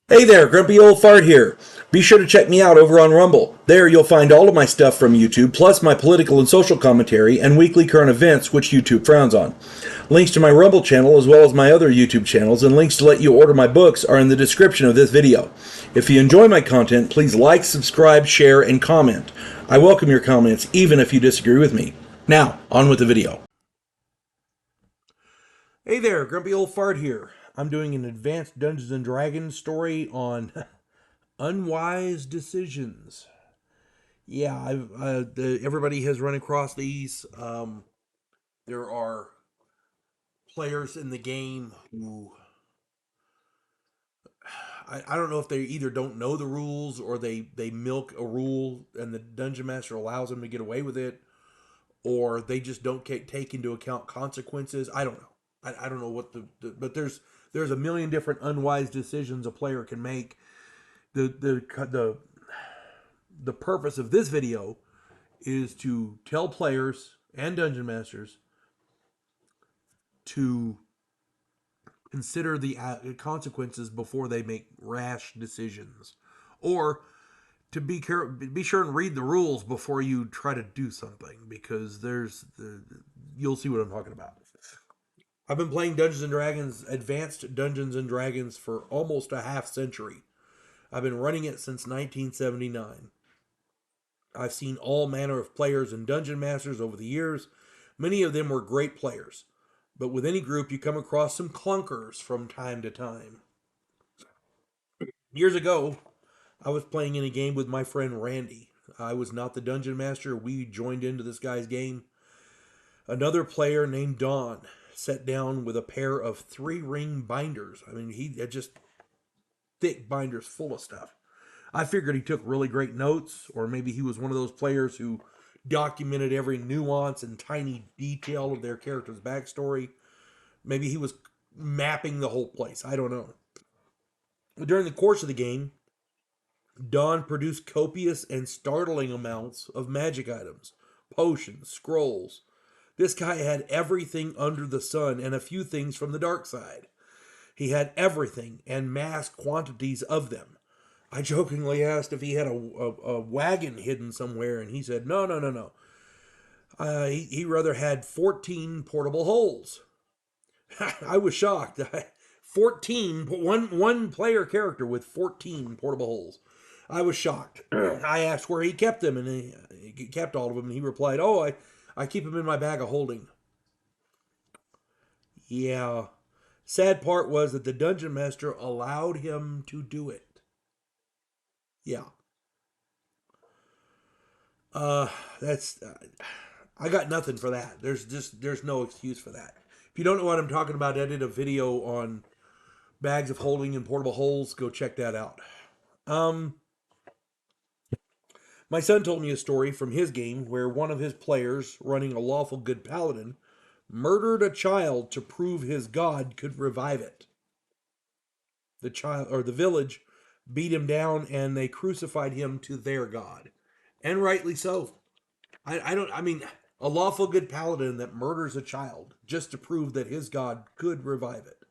Hey there, Grumpy Old Fart here. Be sure to check me out over on Rumble. There you'll find all of my stuff from YouTube, plus my political and social commentary and weekly current events, which YouTube frowns on. Links to my Rumble channel, as well as my other YouTube channels, and links to let you order my books are in the description of this video. If you enjoy my content, please like, subscribe, share, and comment. I welcome your comments, even if you disagree with me. Now, on with the video. Hey there, Grumpy Old Fart here. I'm doing an advanced Dungeons and Dragons story on Unwise Decisions. Yeah, everybody has run across these. There are players in the game who I don't know if they either don't know the rules or they milk a rule and the dungeon master allows them to get away with it, or they just don't take into account consequences. I don't know. I don't know what but there's a million different unwise decisions a player can make. The purpose of this video is to tell players and dungeon masters to consider the consequences before they make rash decisions, or to be sure and read the rules before you try to do something, because you'll see what I'm talking about. I've been playing Dungeons and Dragons, Advanced Dungeons and Dragons, for almost a half century. I've been running it since 1979. I've seen all manner of players and dungeon masters over the years. Many of them were great players. But with any group, you come across some clunkers from time to time. Years ago, I was playing in a game with my friend Randy. I was not the dungeon master. We joined into this guy's game. Another player named Don sat down with a pair of 3-ring binders. I mean, he had just thick binders full of stuff. I figured he took really great notes, or maybe he was one of those players who documented every nuance and tiny detail of their character's backstory. Maybe he was mapping the whole place. I don't know. During the course of the game, Don produced copious and startling amounts of magic items, potions, scrolls. This guy had everything under the sun and a few things from the dark side. He had everything and mass quantities of them. I jokingly asked if he had a wagon hidden somewhere, and he said, no, no, no, no. He rather had 14 portable holes. I was shocked. 14, one player character with 14 portable holes. I was shocked. I asked where he kept them, and he kept all of them, and he replied, oh, I keep them in my bag of holding. Yeah. Sad part was that the dungeon master allowed him to do it. Yeah. That's I got nothing for that. There's no excuse for that. If you don't know what I'm talking about, I did a video on bags of holding and portable holes. Go check that out. My son told me a story from his game where one of his players, running a lawful good paladin, murdered a child to prove his god could revive it. The child, or the village, beat him down and they crucified him to their god. And rightly so. I mean, a lawful good paladin that murders a child just to prove that his god could revive it.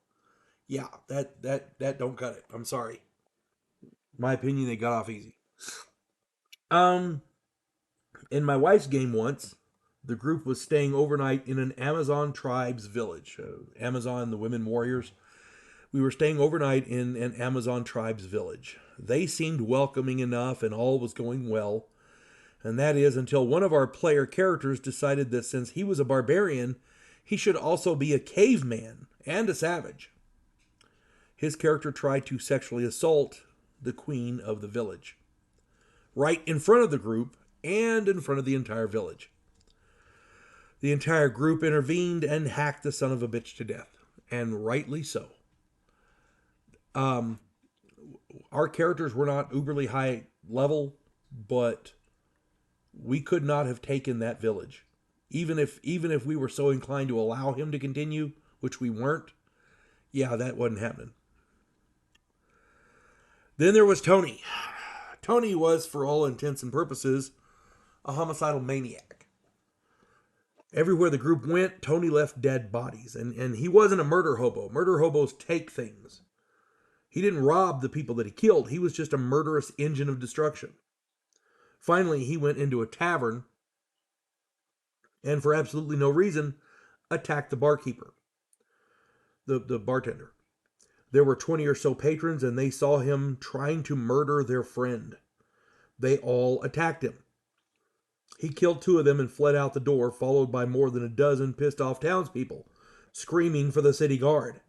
Yeah, that don't cut it. I'm sorry. In my opinion, they got off easy. Um, in my wife's game once, the group was staying overnight in an Amazon tribe's village. Amazon, the women warriors. We were staying overnight in an Amazon tribe's village. They seemed welcoming enough and all was going well. And that is until one of our player characters decided that since he was a barbarian, he should also be a caveman and a savage. His character tried to sexually assault the queen of the village, right in front of the group and in front of the entire village. The entire group intervened and hacked the son of a bitch to death, and rightly so. Our characters were not uberly high level, but we could not have taken that village. Even if we were so inclined to allow him to continue, which we weren't, yeah, that wasn't happening. Then there was Tony. Tony was, for all intents and purposes, a homicidal maniac. Everywhere the group went, Tony left dead bodies. And he wasn't a murder hobo. Murder hobos take things. He didn't rob the people that he killed. He was just a murderous engine of destruction. Finally, he went into a tavern and, for absolutely no reason, attacked the barkeeper, the bartender. There were 20 or so patrons, and they saw him trying to murder their friend. They all attacked him. He killed 2 of them and fled out the door, followed by more than a dozen pissed-off townspeople, screaming for the city guard.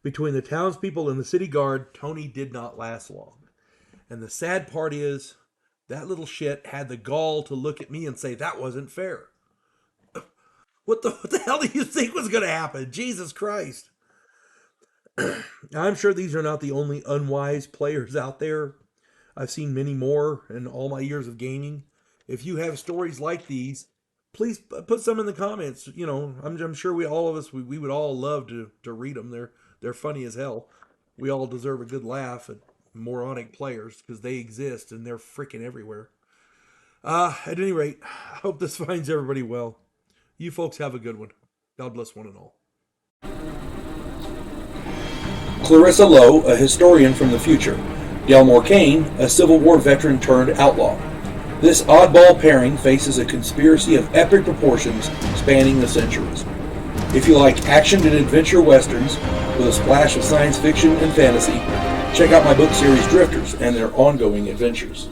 Between the townspeople and the city guard, Tony did not last long. And the sad part is, that little shit had the gall to look at me and say, that wasn't fair. What the hell do you think was going to happen? Jesus Christ. I'm sure these are not the only unwise players out there. I've seen many more in all my years of gaming. If you have stories like these, please put some in the comments. You know, I'm sure we would all love to read them. They're funny as hell. We all deserve a good laugh at moronic players because they exist and they're freaking everywhere. At any rate, I hope this finds everybody well. You folks have a good one. God bless one and all. Clarissa Lowe, a historian from the future. Delmore Kane, a Civil War veteran turned outlaw. This oddball pairing faces a conspiracy of epic proportions spanning the centuries. If you like action and adventure westerns with a splash of science fiction and fantasy, check out my book series Drifters and their ongoing adventures.